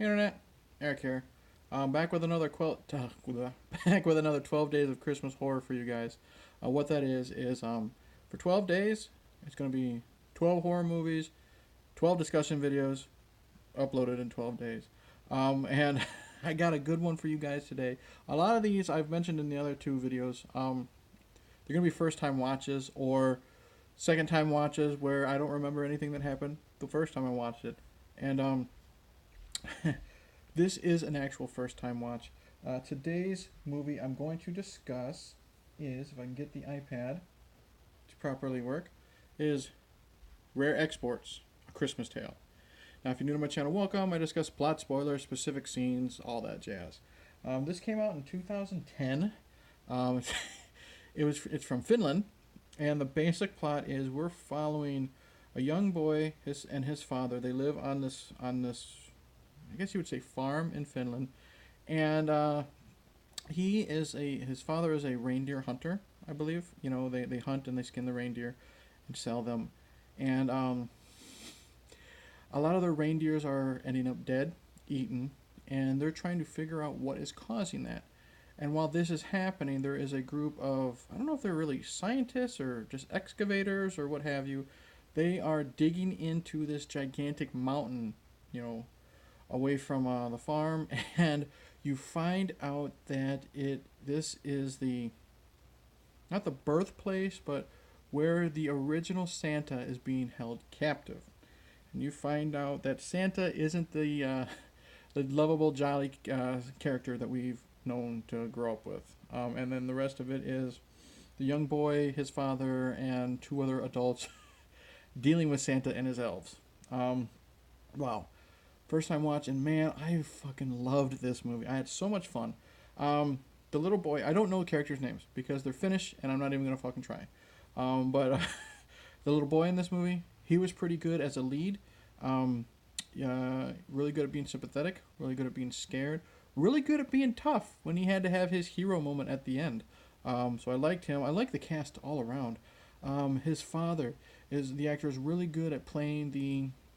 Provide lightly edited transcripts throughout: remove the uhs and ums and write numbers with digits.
Internet, Eric here. Back with another back with another 12 days of Christmas horror for you guys. What that is for 12 days, it's going to be 12 horror movies, 12 discussion videos, uploaded in 12 days. And I got a good one for you guys today. A lot of these I've mentioned in the other two videos. They're going to be first time watches or second time watches where I don't remember anything that happened the first time I watched it. And this is an actual first time watch. Today's movie I'm going to discuss is, if I can get the iPad to properly work, is Rare Exports, A Christmas Tale. Now, if you're new to my channel, welcome. I discuss plot, spoilers, specific scenes, all that jazz. This came out in 2010. It's from Finland, and the basic plot is we're following a young boy and his father. They live on this I guess you would say farm in Finland, and his father is a reindeer hunter, I believe. You know, they hunt and they skin the reindeer and sell them, and a lot of their reindeers are ending up dead, eaten, and they're trying to figure out what is causing that. And while this is happening, there is a group of, I don't know if they're really scientists or just excavators or what have you. They are digging into this gigantic mountain, away from the farm, and you find out that this is not the birthplace, but where the original Santa is being held captive. And you find out that Santa isn't the lovable, jolly character that we've known to grow up with. And then the rest of it is the young boy, his father, and two other adults dealing with Santa and his elves. Wow. First time watch, and man, I fucking loved this movie. I had so much fun. The little boy, I don't know the characters' names because they're Finnish, and I'm not even going to fucking try. But the little boy in this movie, he was pretty good as a lead. Really good at being sympathetic, really good at being scared, really good at being tough when he had to have his hero moment at the end. So I liked him. I like the cast all around. His father, the actor is really good at playing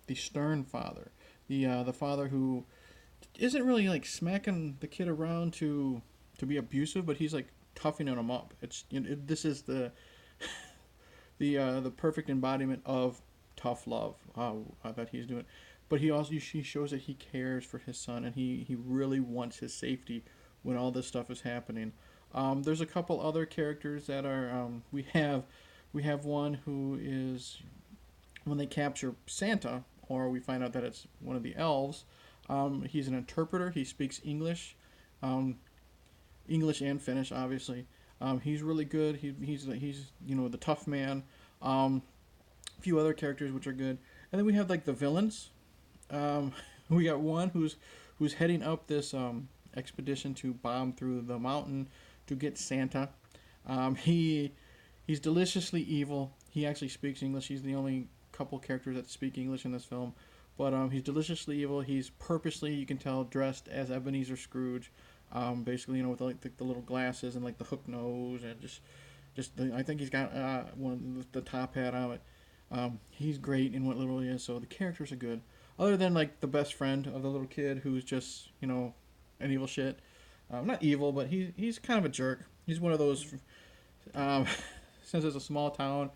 the stern father. The father who isn't really like smacking the kid around to be abusive, but he's like toughening him up. This is the the perfect embodiment of tough love that he's doing. But he shows that he cares for his son, and he really wants his safety when all this stuff is happening. There's a couple other characters that are we have one who is, when they capture Santa, or we find out that it's one of the elves. He's an interpreter. He speaks English, English and Finnish, obviously. He's really good. He's the tough man. A few other characters which are good, and then we have like the villains. We got one who's heading up this expedition to bomb through the mountain to get Santa. He's deliciously evil. He actually speaks English. He's the only couple characters that speak English in this film, but he's deliciously evil. He's purposely, you can tell, dressed as Ebenezer Scrooge, basically, with the little glasses and like the hook nose, and I think he's got one of the top hat on it. He's great in what little he is, so the characters are good. Other than like the best friend of the little kid, who's just an evil shit. Not evil, but he's kind of a jerk. He's one of those. Since it's a small town,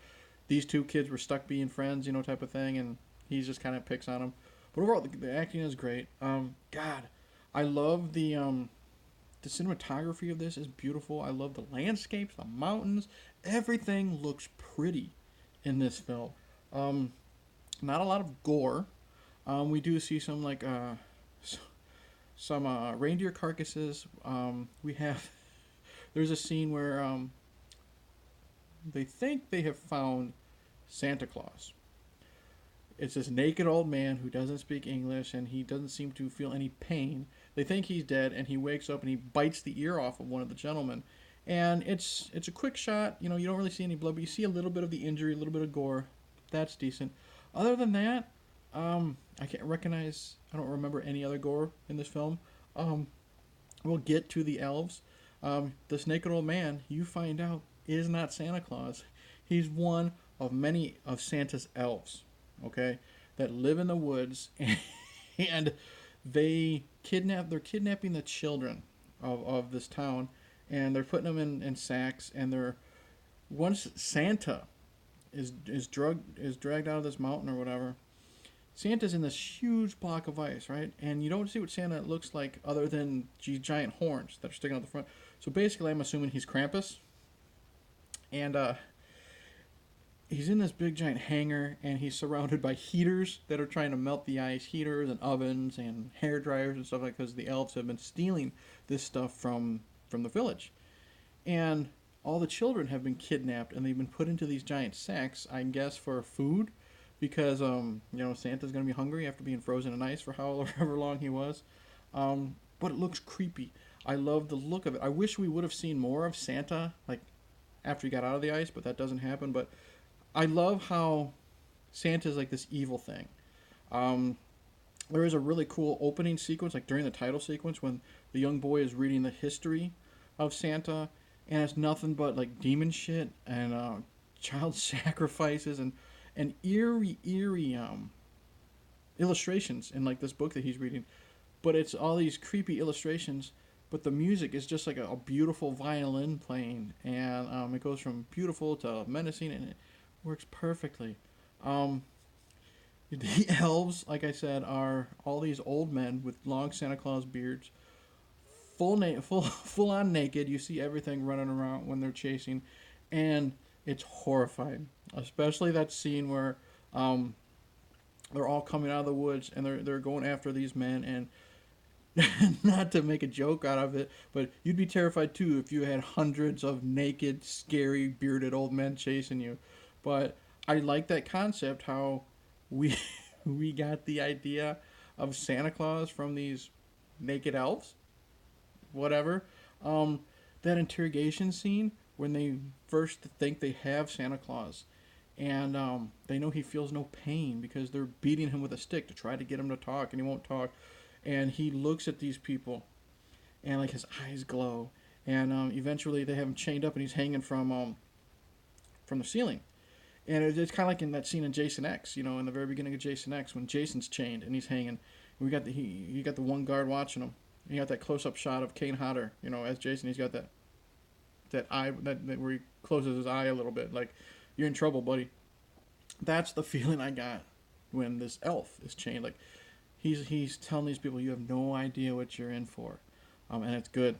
these two kids were stuck being friends, type of thing, and he just kind of picks on them. But overall, the acting is great. God, I love the cinematography of this is beautiful. I love the landscapes, the mountains, everything looks pretty in this film. Not a lot of gore. We do see some some reindeer carcasses. There's a scene where they think they have found Santa Claus. It's this naked old man who doesn't speak English, and he doesn't seem to feel any pain. They think he's dead, and he wakes up and he bites the ear off of one of the gentlemen. And it's a quick shot. You don't really see any blood, but you see a little bit of the injury, a little bit of gore. That's decent. Other than that, I don't remember any other gore in this film. We'll get to the elves. This naked old man, you find out, is not Santa Claus. He's one of many of Santa's elves, okay, that live in the woods, and they're kidnapping the children of this town, and they're putting them in sacks, and they're once Santa is dragged out of this mountain or whatever. Santa's in this huge block of ice, right? And you don't see what Santa looks like other than these giant horns that are sticking out the front. So basically, I'm assuming he's Krampus, and he's in this big giant hangar, and he's surrounded by heaters that are trying to melt the ice, heaters and ovens and hair dryers and stuff like that, because the elves have been stealing this stuff from the village, and all the children have been kidnapped and they've been put into these giant sacks, I guess, for food, because Santa's gonna be hungry after being frozen in ice for however long he was. But it looks creepy. I love the look of it. I wish we would have seen more of Santa, like after he got out of the ice, but that doesn't happen. But I love how Santa's like this evil thing. There is a really cool opening sequence, like during the title sequence, when the young boy is reading the history of Santa, and it's nothing but like demon shit and child sacrifices and eerie illustrations in like this book that he's reading. But it's all these creepy illustrations, but the music is just like a beautiful violin playing, and it goes from beautiful to menacing, and it works perfectly. The elves, like I said, are all these old men with long Santa Claus beards, full on naked. You see everything running around when they're chasing, and it's horrifying. Especially that scene where they're all coming out of the woods and they're going after these men, and not to make a joke out of it, but you'd be terrified too if you had hundreds of naked, scary, bearded old men chasing you. But I like that concept, how we we got the idea of Santa Claus from these naked elves. Whatever. That interrogation scene when they first think they have Santa Claus, and they know he feels no pain because they're beating him with a stick to try to get him to talk, and he won't talk. And he looks at these people, and like his eyes glow, and eventually they have him chained up, and he's hanging from the ceiling. And it's kind of like in that scene in Jason X, in the very beginning of Jason X, when Jason's chained and he's hanging. And we got you got the one guard watching him. And you got that close up shot of Kane Hodder, as Jason. He's got that eye that where he closes his eye a little bit, like you're in trouble, buddy. That's the feeling I got when this elf is chained. Like he's telling these people, you have no idea what you're in for, and it's good.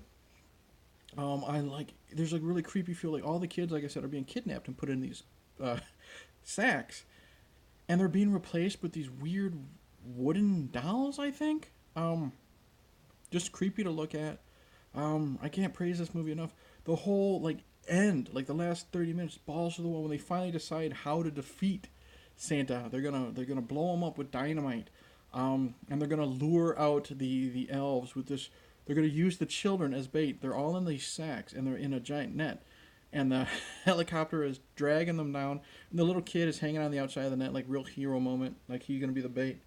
There's a really creepy feel. Like all the kids, like I said, are being kidnapped and put in these sacks, and they're being replaced with these weird wooden dolls, I think. Just creepy to look at. I can't praise this movie enough. The whole end, the last 30 minutes, balls to the wall when they finally decide how to defeat Santa. They're gonna blow him up with dynamite, and they're gonna lure out the elves with this. They're gonna use the children as bait. They're all in these sacks and they're in a giant net, and the helicopter is dragging them down. And the little kid is hanging on the outside of the net, like real hero moment, like he's gonna be the bait.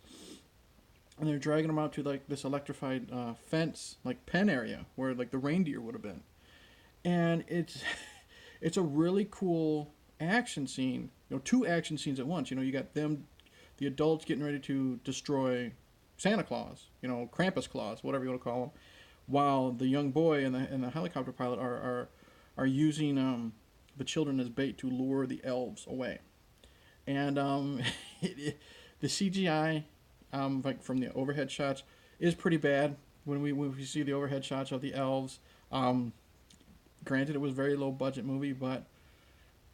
And they're dragging them out to this electrified fence, pen area where the reindeer would have been. And it's a really cool action scene. Two action scenes at once. You got them, the adults getting ready to destroy Santa Claus, Krampus Claus, whatever you want to call him, while the young boy and the helicopter pilot are using the children as bait to lure the elves away. And the CGI, from the overhead shots, is pretty bad when we see the overhead shots of the elves. Granted, it was a very low budget movie, but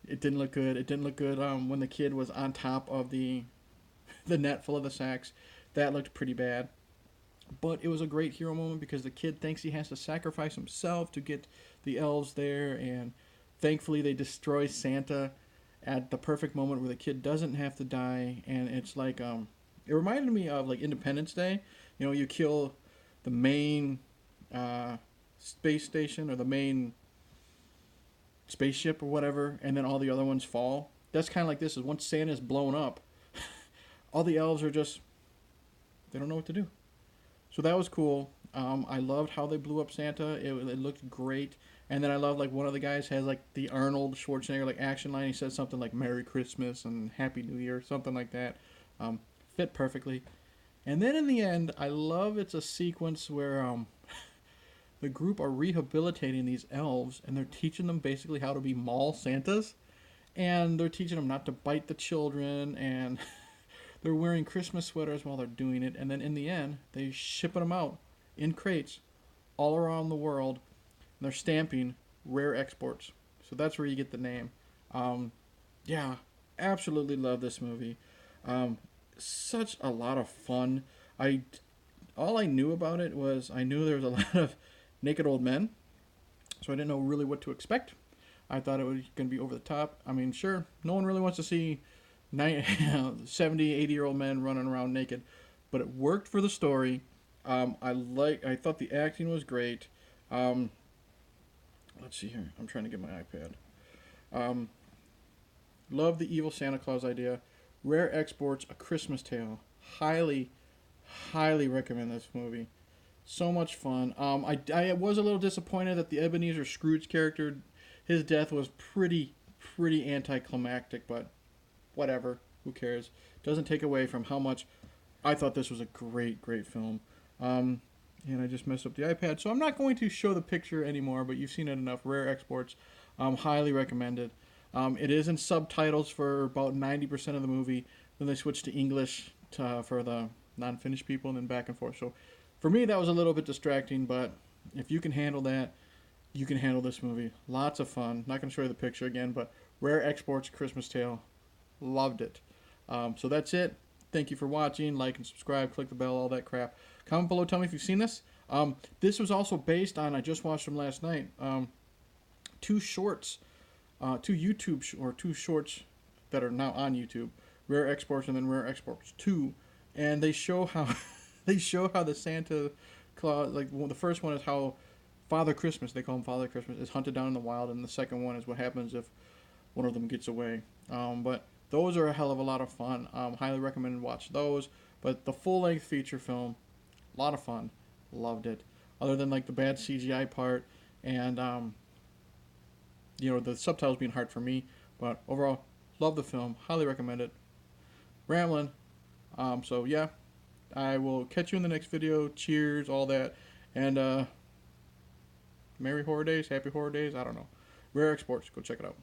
it didn't look good. It didn't look good when the kid was on top of the net full of the sacks. That looked pretty bad. But it was a great hero moment because the kid thinks he has to sacrifice himself to get the elves there, and thankfully they destroy Santa at the perfect moment where the kid doesn't have to die. And it's it reminded me of Independence Day. You kill the main space station or the main spaceship or whatever, and then all the other ones fall. That's kind of like this. Is once Santa's blown up, all the elves are just, they don't know what to do. So that was cool. I loved how they blew up Santa. It looked great. And then I love one of the guys has the Arnold Schwarzenegger action line. He says something like "Merry Christmas" and "Happy New Year," something like that. Fit perfectly. And then in the end, I love it's a sequence where the group are rehabilitating these elves and they're teaching them basically how to be mall Santas. And they're teaching them not to bite the children, and they're wearing Christmas sweaters while they're doing it. And then in the end, they shipping them out in crates all around the world. And they're stamping rare exports. So that's where you get the name. Yeah, absolutely love this movie. Such a lot of fun. I all I knew about it was I knew there was a lot of naked old men, so I didn't know really what to expect. I thought it was going to be over the top. I mean, sure, no one really wants to see 70, 80-year-old men running around naked, but it worked for the story. I thought the acting was great. Um, let's see here. I'm trying to get my iPad. Um, love the evil Santa Claus idea. Rare Exports, A Christmas Tale. Highly, highly recommend this movie. So much fun. I was a little disappointed that the Ebenezer Scrooge character, his death was pretty anticlimactic, but whatever. Who cares? Doesn't take away from how much I thought this was a great film. And I just messed up the iPad, so I'm not going to show the picture anymore, but you've seen it enough. Rare Exports. Highly recommended. It is in subtitles for about 90% of the movie. Then they switch to English for the non-Finnish people, and then back and forth. So for me, that was a little bit distracting, but if you can handle that, you can handle this movie. Lots of fun. Not going to show you the picture again, but Rare Exports, Christmas Tale. Loved it. So that's it. Thank you for watching. Like and subscribe. Click the bell, all that crap. Comment below. Tell me if you've seen this. This was also based on, I just watched them last night, two shorts. Two shorts that are now on YouTube, Rare Exports and then Rare Exports 2, and they show how the Santa Claus, like the first one is how Father Christmas, they call him Father Christmas, is hunted down in the wild, and the second one is what happens if one of them gets away. But those are a hell of a lot of fun. Highly recommend watch those. But the full length feature film, a lot of fun, loved it. Other than like the bad CGI part and the subtitles being hard for me, but overall, love the film. Highly recommend it. Rambling. So yeah, I will catch you in the next video. Cheers, all that, and Merry Horror Days, Happy Horror Days. I don't know. Rare Exports. Go check it out.